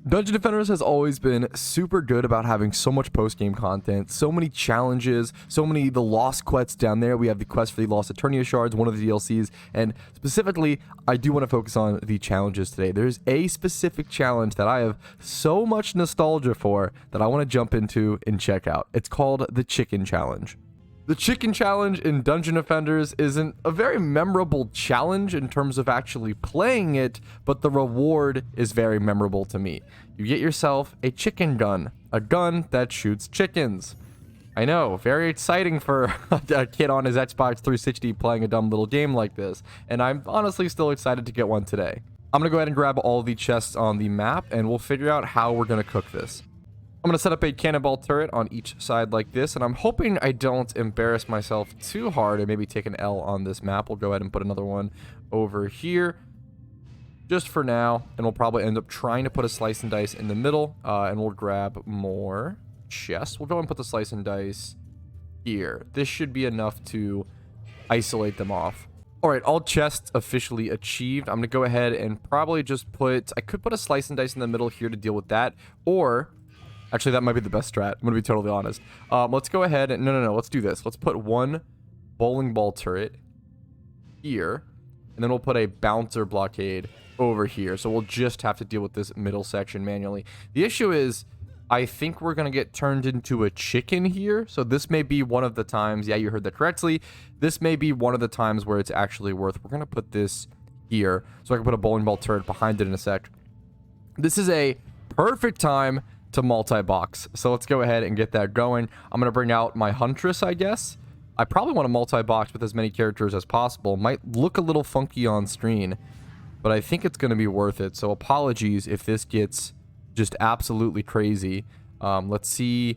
Dungeon Defenders has always been super good about having so much post-game content, so many challenges, the lost quests down there. We have the quest for the Lost Eternia shards, one of the DLCs, and specifically, I do want to focus on the challenges today. There's a specific challenge that I have so much nostalgia for that I want to jump into and check out. It's called the Chicken Challenge. The Chicken Challenge in Dungeon Defenders isn't a very memorable challenge in terms of actually playing it, but the reward is very memorable to me. You get yourself a chicken gun, a gun that shoots chickens. I know, very exciting for a kid on his Xbox 360 playing a dumb little game like this, and I'm honestly still excited to get one today. I'm going to go ahead and grab all the chests on the map, and we'll figure out how we're going to cook this. I'm going to set up a cannonball turret on each side like this, and I'm hoping I don't embarrass myself too hard and maybe take an L on this map. We'll go ahead and put another one over here just for now, and we'll probably end up trying to put a slice and dice in the middle, and we'll grab more chests. We'll go and put the slice and dice here. This should be enough to isolate them off. All right, all chests officially achieved. I'm going to go ahead and probably just I could put a slice and dice in the middle here to deal with that, or actually, that might be the best strat. I'm going to be totally honest. Let's go ahead and... No. Let's do this. Let's put one bowling ball turret here. And then we'll put a bouncer blockade over here. So we'll just have to deal with this middle section manually. The issue is, I think we're going to get turned into a chicken here. So this may be one of the times... Yeah, you heard that correctly. This may be one of the times where it's actually worth... We're going to put this here. So I can put a bowling ball turret behind it in a sec. This is a perfect time to multi-box. So let's go ahead and get that going. I'm going to bring out my Huntress, I guess. I probably want to multi-box with as many characters as possible. Might look a little funky on screen, but I think it's going to be worth it. So apologies if this gets just absolutely crazy. Let's see.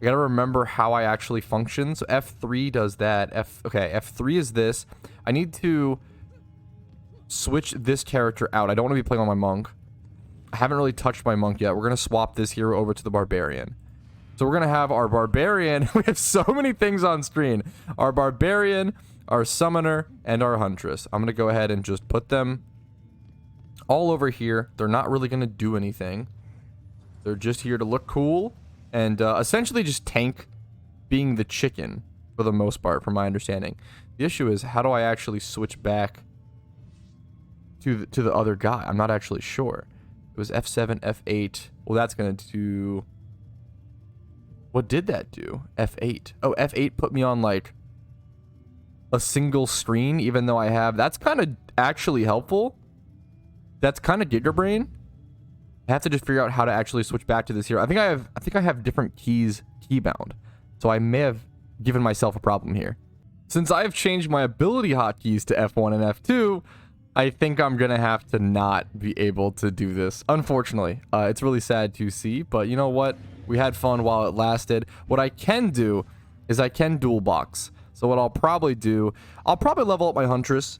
I got to remember how I actually function. So F3 does that. Okay, F3 is this. I need to switch this character out. I don't want to be playing on my monk. I haven't really touched my monk yet. We're going to swap this hero over to the barbarian. So we're going to have our barbarian. We have so many things on screen. Our barbarian, our summoner, and our huntress. I'm going to go ahead and just put them all over here. They're not really going to do anything. They're just here to look cool and essentially just tank being the chicken for the most part, from my understanding. The issue is, how do I actually switch back to the other guy? I'm not actually sure. It was F7, F8. Well, that's going to do... What did that do? F8. Oh, F8 put me on, like, a single screen, even though I have... That's kind of actually helpful. That's kind of Giga Brain. I have to just figure out how to actually switch back to this here. I think I have different keys keybound. So I may have given myself a problem here. Since I've changed my ability hotkeys to F1 and F2... I think I'm going to have to not be able to do this, unfortunately. It's really sad to see, but you know what? We had fun while it lasted. What I can do is I can dual box. So what I'll probably do, I'll probably level up my Huntress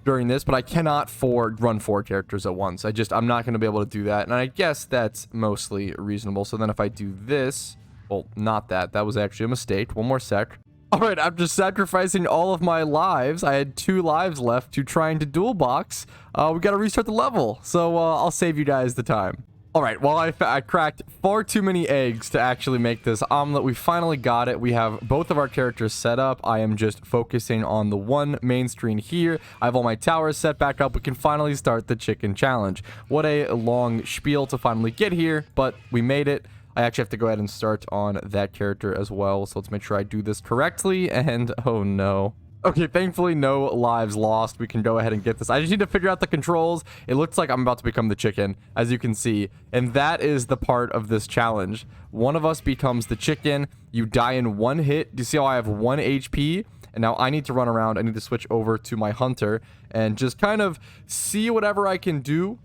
during this, but I cannot run 4 characters at once. I'm not going to be able to do that, and I guess that's mostly reasonable. So then if I do this, well, not that. That was actually a mistake. One more sec. All right, after sacrificing all of my lives, I had 2 lives left to trying to dual box. We got to restart the level, so I'll save you guys the time. All right, well, I cracked far too many eggs to actually make this omelet. We finally got it. We have both of our characters set up. I am just focusing on the one main screen here. I have all my towers set back up. We can finally start the chicken challenge. What a long spiel to finally get here, but we made it. I actually have to go ahead and start on that character as well. So let's make sure I do this correctly. And oh no. Okay, thankfully no lives lost. We can go ahead and get this. I just need to figure out the controls. It looks like I'm about to become the chicken, as you can see. And that is the part of this challenge. One of us becomes the chicken. You die in 1 hit. Do you see how I have 1 HP? And now I need to run around. I need to switch over to my hunter and just kind of see whatever I can do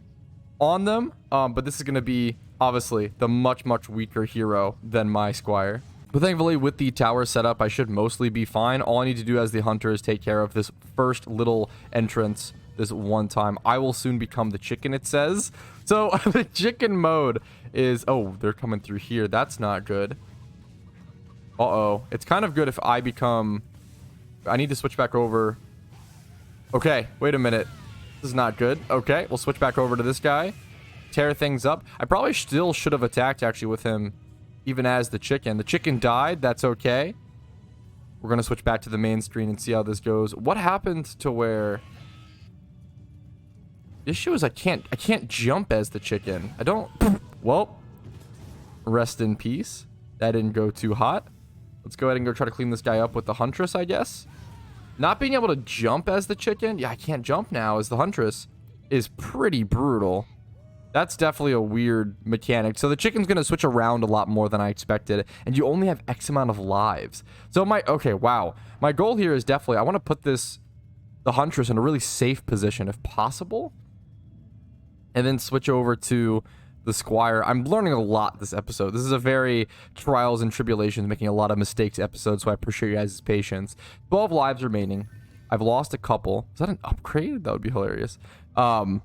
on them. But this is going to be... obviously, the much weaker hero than my squire. But thankfully, with the tower set up, I should mostly be fine. All I need to do as the hunter is take care of this first little entrance this one time. I will soon become the chicken, it says. So, the chicken mode is... Oh, they're coming through here. That's not good. Uh-oh. It's kind of good if I become... I need to switch back over. Okay, wait a minute. This is not good. Okay, we'll switch back over to this guy. tear things up. I probably still should have attacked actually with him even as the chicken. The chicken died. That's okay. We're going to switch back to the main screen and see how this goes. What happened to where... The issue is I can't jump as the chicken. I don't... Well, rest in peace. That didn't go too hot. Let's go ahead and go try to clean this guy up with the Huntress, I guess. Not being able to jump as the chicken. Yeah, I can't jump now as the Huntress is pretty brutal. That's definitely a weird mechanic. So the chicken's going to switch around a lot more than I expected. And you only have X amount of lives. So okay, wow. My goal here is definitely, I want to put the Huntress in a really safe position if possible. And then switch over to the Squire. I'm learning a lot this episode. This is a very trials and tribulations, making a lot of mistakes episode, so I appreciate you guys' patience. 12 lives remaining. I've lost a couple. Is that an upgrade? That would be hilarious. I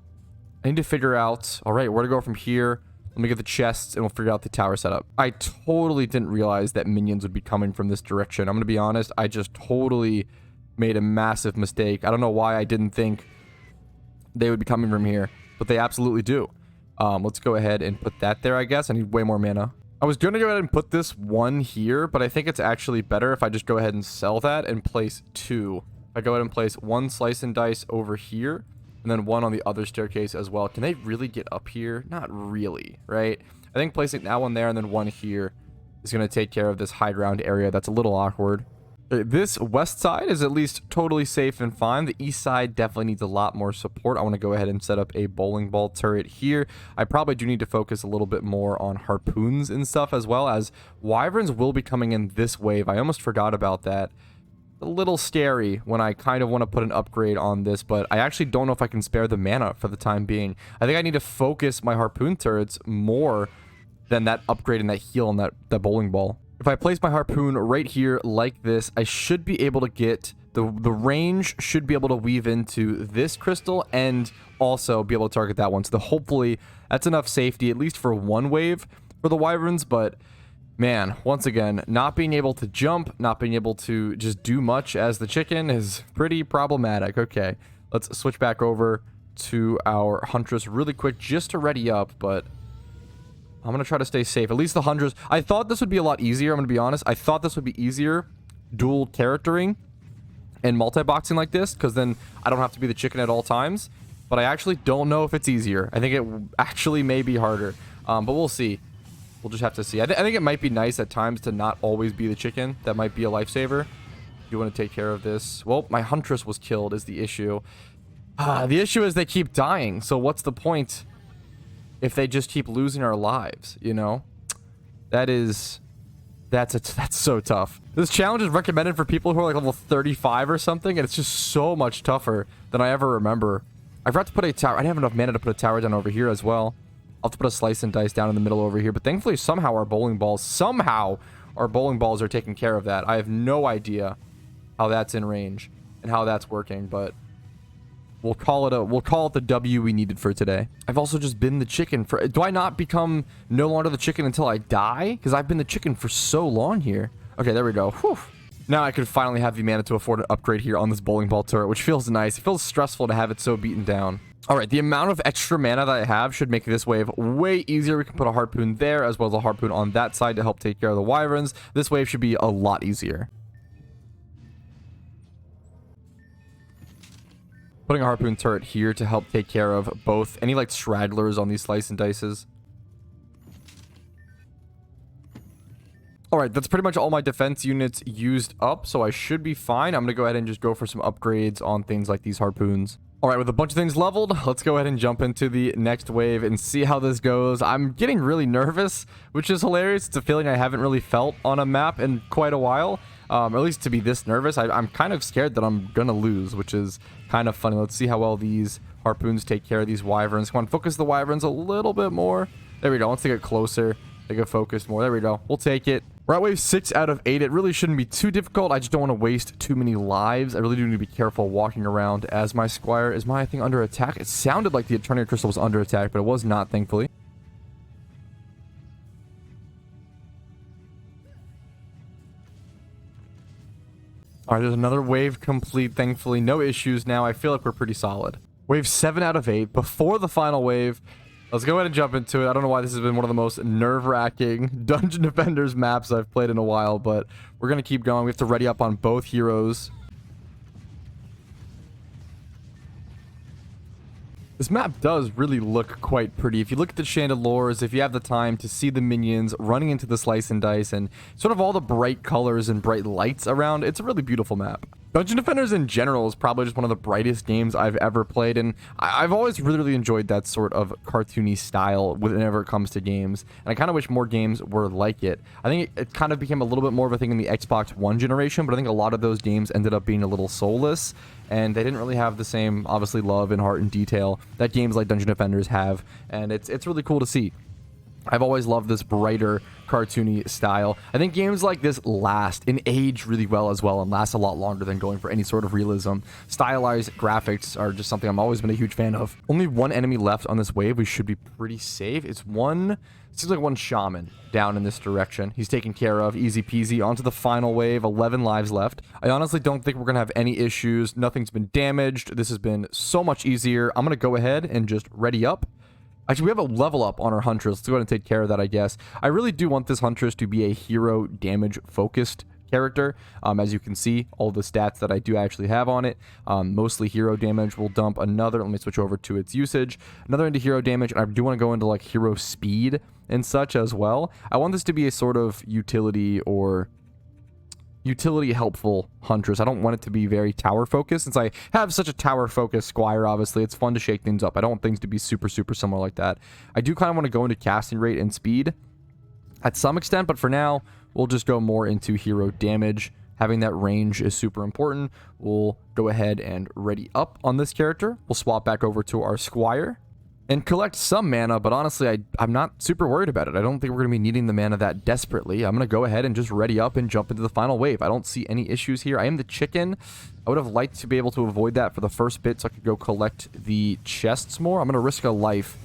need to figure out, all right, where to go from here. Let me get the chests and we'll figure out the tower setup. I totally didn't realize that minions would be coming from this direction. I'm going to be honest. I just totally made a massive mistake. I don't know why I didn't think they would be coming from here, but they absolutely do. Let's go ahead and put that there, I guess. I need way more mana. I was going to go ahead and put this one here, but I think it's actually better if I just go ahead and sell that and place two. If I go ahead and place one slice and dice over here, and then one on the other staircase as well. Can they really get up here? Not really, right? I think placing that one there and then one here is going to take care of this high ground area. That's a little awkward. This west side is at least totally safe and fine. The east side definitely needs a lot more support. I want to go ahead and set up a bowling ball turret here. I probably do need to focus a little bit more on harpoons and stuff, as well as wyverns will be coming in this wave. I almost forgot about that. A little scary when I kind of want to put an upgrade on this, but I actually don't know if I can spare the mana for the time being. I think I need to focus my harpoon turrets more than that upgrade and that heal on that bowling ball. If I place my harpoon right here like this, I should be able to get the range should be able to weave into this crystal and also be able to target that one. So hopefully that's enough safety, at least for one wave for the wyverns. But man, once again, not being able to jump, not being able to just do much as the chicken is pretty problematic. Okay, let's switch back over to our Huntress really quick just to ready up, but I'm going to try to stay safe. At least the Huntress. I thought this would be a lot easier. I'm going to be honest. I thought this would be easier dual charactering and multi-boxing like this, because then I don't have to be the chicken at all times. But I actually don't know if it's easier. I think it actually may be harder. But we'll see. We'll just have to see. I think it might be nice at times to not always be the chicken. That might be a lifesaver. You want to take care of this. Well, my Huntress was killed is the issue. The issue is they keep dying. So what's the point if they just keep losing our lives, you know? That's so tough. This challenge is recommended for people who are like level 35 or something, and it's just so much tougher than I ever remember. I forgot to put a tower. I didn't have enough mana to put a tower down over here as well. I'll have to put a slice and dice down in the middle over here, but thankfully somehow our bowling balls are taking care of that. I have no idea how that's in range and how that's working, but we'll call it the W we needed for today. I've also just been the chicken for... Do I not become no longer the chicken until I die? Because I've been the chicken for so long here. Okay, there we go. Whew. Now I could finally have the mana to afford an upgrade here on this bowling ball turret, which feels nice. It feels stressful to have it so beaten down. All right, the amount of extra mana that I have should make this wave way easier. We can put a harpoon there as well as a harpoon on that side to help take care of the wyverns. This wave should be a lot easier. Putting a harpoon turret here to help take care of both any like stragglers on these slice and dices. All right, that's pretty much all my defense units used up, so I should be fine. I'm going to go ahead and just go for some upgrades on things like these harpoons. All right, with a bunch of things leveled, let's go ahead and jump into the next wave and see how this goes. I'm getting really nervous, which is hilarious. It's a feeling I haven't really felt on a map in quite a while. At least to be this nervous. I'm kind of scared that I'm going to lose, which is kind of funny. Let's see how well these harpoons take care of these wyverns. Come on, focus the wyverns a little bit more. There we go. Once they get closer, they get focused more. There we go. We'll take it. We're at wave 6 out of 8. It really shouldn't be too difficult. I just don't want to waste too many lives. I really do need to be careful walking around as my Squire. Is my thing under attack? It sounded like the Eternity Crystal was under attack, but it was not, thankfully. All right, there's another wave complete, thankfully. No issues now. I feel like we're pretty solid. Wave 7 out of 8. Before the final wave, Let's go ahead and jump into it. I don't know why this has been one of the most nerve-wracking Dungeon Defenders maps I've played in a while, but we're going to keep going. We have to ready up on both heroes. This map does really look quite pretty. If you look at the chandeliers, if you have the time to see the minions running into the slice and dice and sort of all the bright colors and bright lights around, it's a really beautiful map. Dungeon Defenders in general is probably just one of the brightest games I've ever played, and I've always really enjoyed that sort of cartoony style whenever it comes to games, and I kind of wish more games were like it. I think it kind of became a little bit more of a thing in the Xbox One generation, but I think a lot of those games ended up being a little soulless, and they didn't really have the same, obviously, love and heart and detail that games like Dungeon Defenders have, and it's really cool to see. I've always loved this brighter, cartoony style. I think games like this last and age really well as well, and last a lot longer than going for any sort of realism. Stylized graphics are just something I've always been a huge fan of. Only one enemy left on this wave. We should be pretty safe. It seems like one shaman down in this direction. He's taken care of, easy peasy. On to the final wave, 11 lives left. I honestly don't think we're gonna have any issues. Nothing's been damaged. This has been so much easier. I'm gonna go ahead and just ready up. Actually, we have a level up on our Huntress. Let's go ahead and take care of that, I guess. I really do want this Huntress to be a hero damage focused character. As you can see, all the stats that I do actually have on it, mostly hero damage. We'll dump another. Let me switch over to its usage. Another into hero damage, and I do want to go into like hero speed and such as well. I want this to be a sort of utility helpful Huntress. I don't want it to be very tower focused. Since I have such a tower focused Squire, obviously it's fun to shake things up. I don't want things to be super similar like that. I do kind of want to go into casting rate and speed at some extent, but for now we'll just go more into hero damage. Having that range is super important. We'll go ahead and ready up on this character. We'll swap back over to our Squire and collect some mana, but honestly, I'm not super worried about it. I don't think we're going to be needing the mana that desperately. I'm going to go ahead and just ready up and jump into the final wave. I don't see any issues here. I am the chicken. I would have liked to be able to avoid that for the first bit so I could go collect the chests more. I'm going to risk a life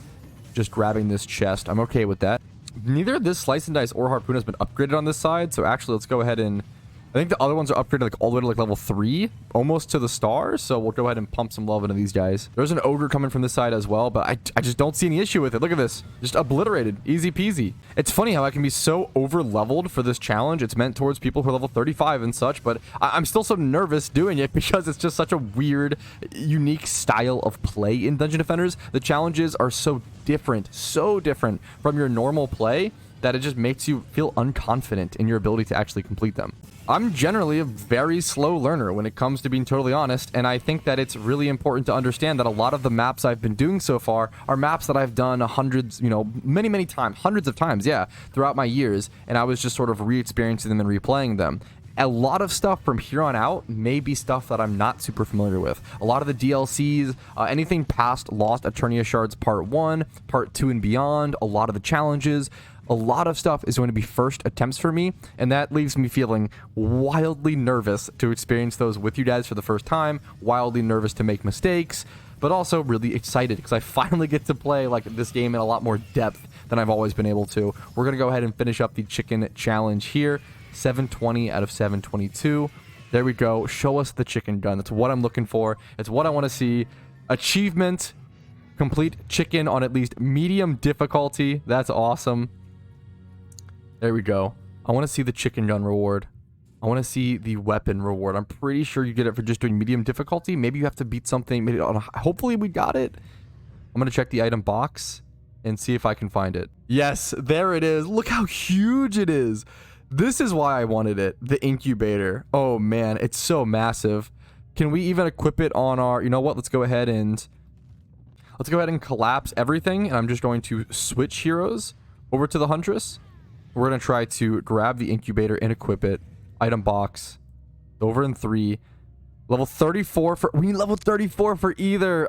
just grabbing this chest. I'm okay with that. Neither this Slice and Dice or Harpoon has been upgraded on this side, so actually let's go ahead and... I think the other ones are upgraded like all the way to like level 3, almost to the stars. So we'll go ahead and pump some love into these guys. There's an ogre coming from this side as well, but I just don't see any issue with it. Look at this. Just obliterated. Easy peasy. It's funny how I can be so over leveled for this challenge. It's meant towards people who are level 35 and such, but I'm still so nervous doing it because it's just such a weird, unique style of play in Dungeon Defenders. The challenges are so different from your normal play that it just makes you feel unconfident in your ability to actually complete them. I'm generally a very slow learner when it comes to being totally honest, and I think that it's really important to understand that a lot of the maps I've been doing so far are maps that I've done many times, hundreds of times, yeah, throughout my years, and I was just sort of re-experiencing them and replaying them. A lot of stuff from here on out may be stuff that I'm not super familiar with. A lot of the DLCs, anything past Lost Eternia Shards Part 1, Part 2 and beyond, a lot of the challenges, a lot of stuff is going to be first attempts for me, and that leaves me feeling wildly nervous to experience those with you guys for the first time, wildly nervous to make mistakes, but also really excited because I finally get to play like this game in a lot more depth than I've always been able to. We're going to go ahead and finish up the chicken challenge here. 720 out of 722. There we go. Show us the chicken gun. That's what I'm looking for. It's what I want to see. Achievement: complete chicken on at least medium difficulty. That's awesome. There we go. I want to see the chicken gun reward. I want to see the weapon reward. I'm pretty sure you get it for just doing medium difficulty. Maybe you have to beat something. Maybe hopefully we got it. I'm going to check the item box and see if I can find it. Yes, there it is. Look how huge it is. This is why I wanted it. The incubator. Oh man, it's so massive. Can we even equip it on our... You know what? Let's go ahead and collapse everything. And I'm just going to switch heroes over to the Huntress. We're going to try to grab the incubator and equip it. Item box. Over in 3. Level 34 for... We need level 34 for either.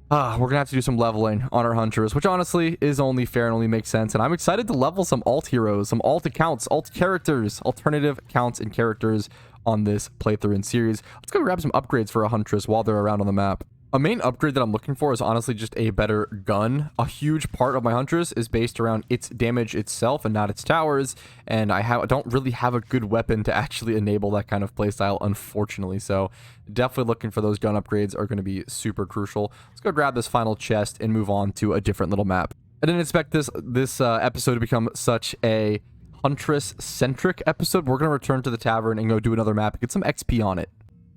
We're going to have to do some leveling on our Huntress, which honestly is only fair and only makes sense. And I'm excited to level some alt heroes, some alt accounts, alt characters, alternative accounts and characters on this playthrough and series. Let's go grab some upgrades for a Huntress while they're around on the map. A main upgrade that I'm looking for is honestly just a better gun. A huge part of my Huntress is based around its damage itself and not its towers, and I don't really have a good weapon to actually enable that kind of playstyle, unfortunately. So definitely looking for those gun upgrades are going to be super crucial. Let's go grab this final chest and move on to a different little map. I didn't expect this episode to become such a Huntress-centric episode. We're going to return to the tavern and go do another map and get some XP on it.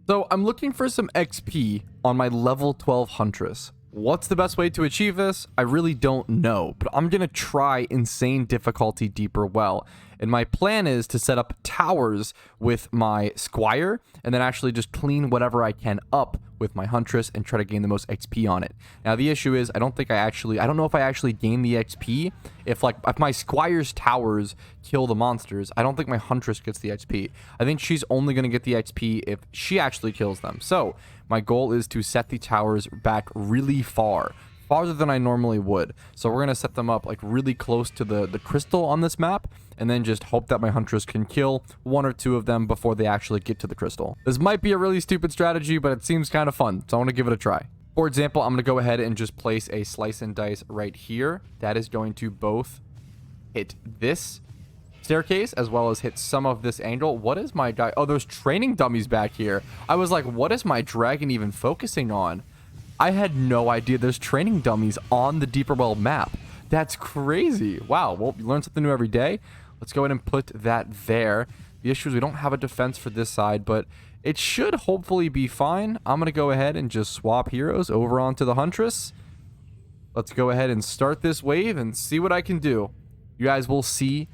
So I'm looking for some XP on my level 12 Huntress. What's the best way to achieve this? I really don't know, but I'm going to try insane difficulty deeper well. And my plan is to set up towers with my Squire and then actually just clean whatever I can up with my Huntress and try to gain the most XP on it. Now, the issue is I don't know if I actually gain the XP. If my Squire's towers kill the monsters, I don't think my Huntress gets the XP. I think she's only going to get the XP if she actually kills them. So my goal is to set the towers back really farther than I normally would. So we're going to set them up like really close to the crystal on this map, and then just hope that my Huntress can kill one or two of them before they actually get to the crystal. This might be a really stupid strategy, but it seems kind of fun, so I want to give it a try. For example, I'm going to go ahead and just place a slice and dice right here. That is going to both hit this staircase as well as hit some of this angle. What is my guy? Oh, there's training dummies back here. I was like, what is my dragon even focusing on? I had no idea there's training dummies on the Deeper Well map. That's crazy. Wow. Well, you learn something new every day. Let's go ahead and put that there. The issue is we don't have a defense for this side, but it should hopefully be fine. I'm going to go ahead and just swap heroes over onto the Huntress. Let's go ahead and start this wave and see what I can do. You guys will see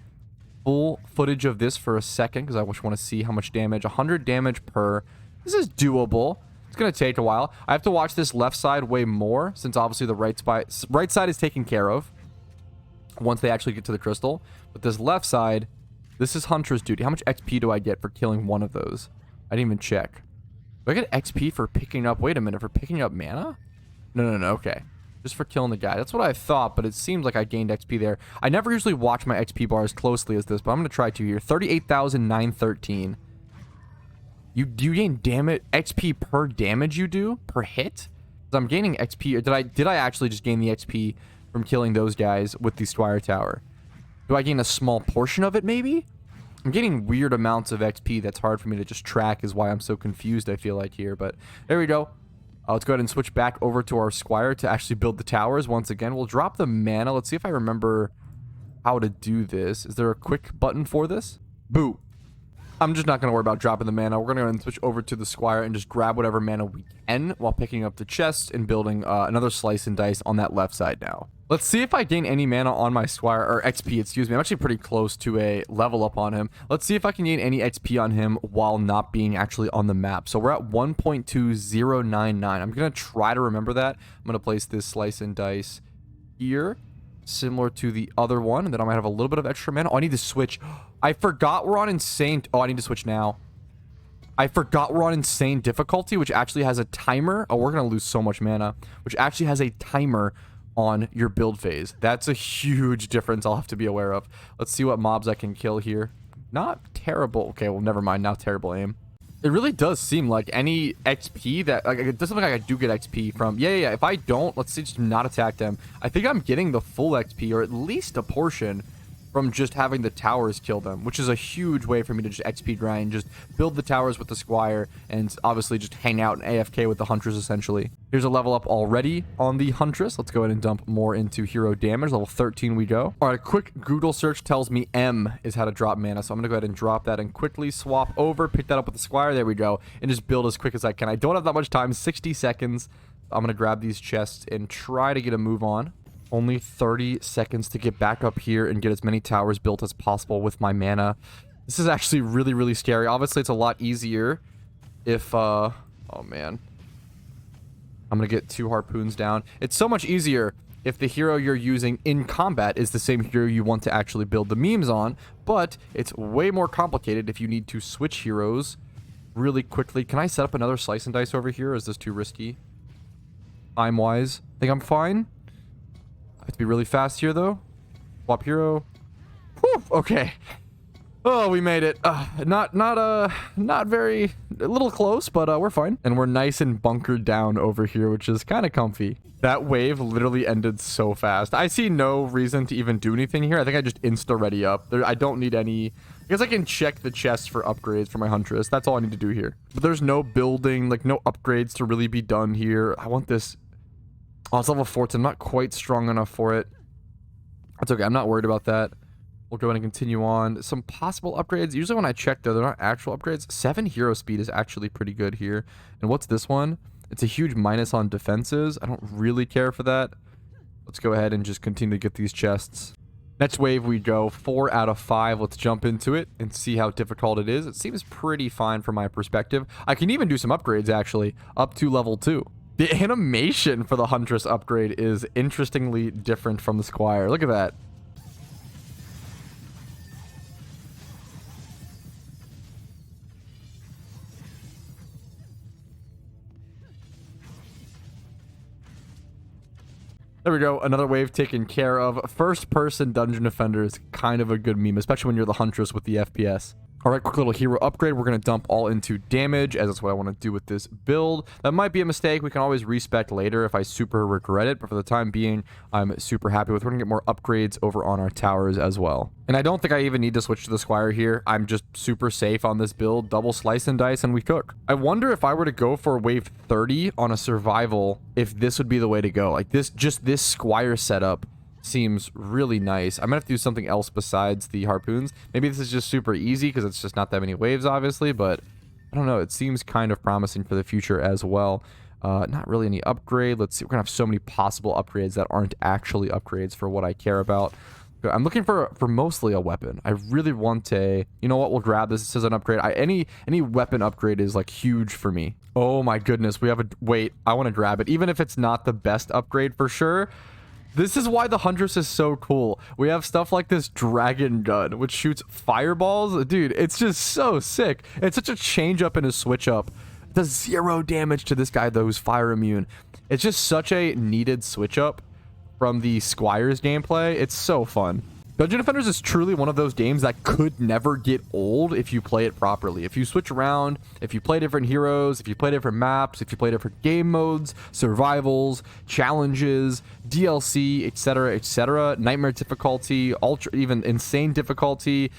full footage of this for a second because I just want to see how much damage. 100 damage per. This is doable. It's going to take a while. I have to watch this left side way more since obviously the right side is taken care of once they actually get to the crystal. But this left side, this is Huntress duty. How much XP do I get for killing one of those? I didn't even check. Do I get XP for picking up? Wait a minute. For picking up mana? No. Okay. Just for killing the guy. That's what I thought, but it seems like I gained XP there. I never usually watch my XP bar as closely as this, but I'm going to try to here. 38,913. You gain XP per damage you do per hit? I'm gaining XP, or did I actually just gain the XP from killing those guys with the Squire Tower? Do I gain a small portion of it maybe? I'm getting weird amounts of XP that's hard for me to just track is why I'm so confused I feel like here, but there we go. Let's go ahead and switch back over to our Squire to actually build the towers once again. We'll drop the mana. Let's see if I remember how to do this. Is there a quick button for this? Boo. I'm just not going to worry about dropping the mana. We're going to go ahead and switch over to the Squire and just grab whatever mana we can while picking up the chest and building another slice and dice on that left side now. Let's see if I gain any mana on my Squire, or XP, excuse me. I'm actually pretty close to a level up on him. Let's see if I can gain any XP on him while not being actually on the map. So we're at 1.2099. I'm going to try to remember that. I'm going to place this slice and dice here, similar to the other one, and then I might have a little bit of extra mana. Oh, I need to switch. I forgot we're on insane. Oh, I need to switch now. I forgot we're on insane difficulty, which actually has a timer. Oh, we're going to lose so much mana, which actually has a timer on your build phase. That's a huge difference I'll have to be aware of. Let's see what mobs I can kill here. Not terrible. Okay, well, never mind. Now terrible aim. It really does seem like any XP that, like, it doesn't look like I do get XP from. Yeah. If I don't, let's say just not attack them, I think I'm getting the full XP, or at least a portion, from just having the towers kill them, which is a huge way for me to just XP grind, just build the towers with the Squire, and obviously just hang out and AFK with the Huntress, essentially. Here's a level up already on the Huntress. Let's go ahead and dump more into hero damage. Level 13 we go. All right, a quick Google search tells me M is how to drop mana, so I'm going to go ahead and drop that and quickly swap over, pick that up with the Squire. There we go, and just build as quick as I can. I don't have that much time, 60 seconds. I'm going to grab these chests and try to get a move on. Only 30 seconds to get back up here and get as many towers built as possible with my mana. This is actually really, really scary. Obviously, it's a lot easier if, oh man. I'm going to get 2 harpoons down. It's so much easier if the hero you're using in combat is the same hero you want to actually build the memes on, but it's way more complicated if you need to switch heroes really quickly. Can I set up another slice and dice over here, or is this too risky? Time-wise, I think I'm fine. I have to be really fast here, though. Swap hero. Whew, okay. Oh, we made it. Not very, a little close, but we're fine. And we're nice and bunkered down over here, which is kind of comfy. That wave literally ended so fast. I see no reason to even do anything here. I think I just insta-ready up. I don't need any... I guess I can check the chest for upgrades for my Huntress. That's all I need to do here. But there's no building, like no upgrades to really be done here. I want this... Oh, it's level 14. I'm not quite strong enough for it. That's okay. I'm not worried about that. We'll go ahead and continue on. Some possible upgrades. Usually when I check, though, they're not actual upgrades. 7 hero speed is actually pretty good here. And what's this one? It's a huge minus on defenses. I don't really care for that. Let's go ahead and just continue to get these chests. Next wave we go. 4 out of 5. Let's jump into it and see how difficult it is. It seems pretty fine from my perspective. I can even do some upgrades, actually, up to level 2. The animation for the Huntress upgrade is interestingly different from the Squire. Look at that. There we go. Another wave taken care of. First-person Dungeon Defender is kind of a good meme, especially when you're the Huntress with the FPS. All right, quick little hero upgrade. We're going to dump all into damage, as that's what I want to do with this build. That might be a mistake. We can always respec later if I super regret it, but for the time being, I'm super happy with it. We're going to get more upgrades over on our towers as well. And I don't think I even need to switch to the Squire here. I'm just super safe on this build. Double slice and dice, and we cook. I wonder if I were to go for wave 30 on a survival, if this would be the way to go. Like this Squire setup seems really nice. I'm gonna have to do something else besides the harpoons. Maybe this is just super easy because it's just not that many waves, obviously, but I don't know. It seems kind of promising for the future as well. Not really any upgrade. Let's see. We're gonna have so many possible upgrades that aren't actually upgrades for what I care about. I'm looking for mostly a weapon. I really want a... You know what? We'll grab this. This is an upgrade. Any weapon upgrade is like huge for me. Oh my goodness. We have a... Wait. I want to grab it. Even if it's not the best upgrade for sure. This is why the Huntress is so cool. We have stuff like this dragon gun, which shoots fireballs. Dude, it's just so sick. It's such a change up and a switch up. It does 0 damage to this guy, though, who's fire immune. It's just such a needed switch up from the Squire's gameplay. It's so fun. Dungeon Defenders is truly one of those games that could never get old if you play it properly. If you switch around, if you play different heroes, if you play different maps, if you play different game modes, survivals, challenges, DLC, etc., nightmare difficulty, ultra, even insane difficulty,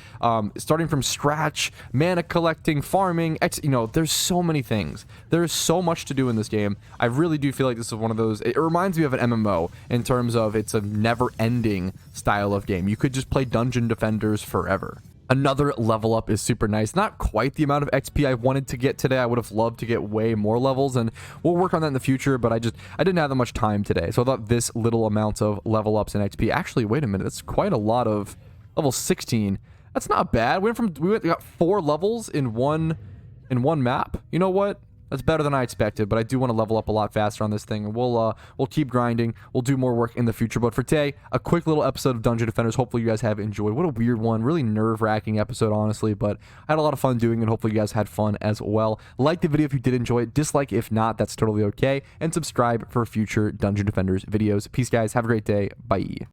starting from scratch, mana collecting, farming, you know, there's so many things. There's so much to do in this game. I really do feel like this is one of those, it reminds me of an MMO in terms of it's a never-ending style of game. You could just play Dungeon Defenders forever. Another level up is super nice. Not quite the amount of XP I wanted to get today. I would have loved to get way more levels, and we'll work on that in the future, but I didn't have that much time today. So I thought this little amount of level ups in XP, actually, wait a minute, that's quite a lot of level 16. That's not bad. We got 4 levels in one map. You know what? That's better than I expected, but I do want to level up a lot faster on this thing, and we'll keep grinding. We'll do more work in the future, but for today, a quick little episode of Dungeon Defenders. Hopefully you guys have enjoyed. What a weird one. Really nerve-wracking episode, honestly, but I had a lot of fun doing it, and hopefully you guys had fun as well. Like the video if you did enjoy it. Dislike if not. That's totally okay. And subscribe for future Dungeon Defenders videos. Peace, guys. Have a great day. Bye.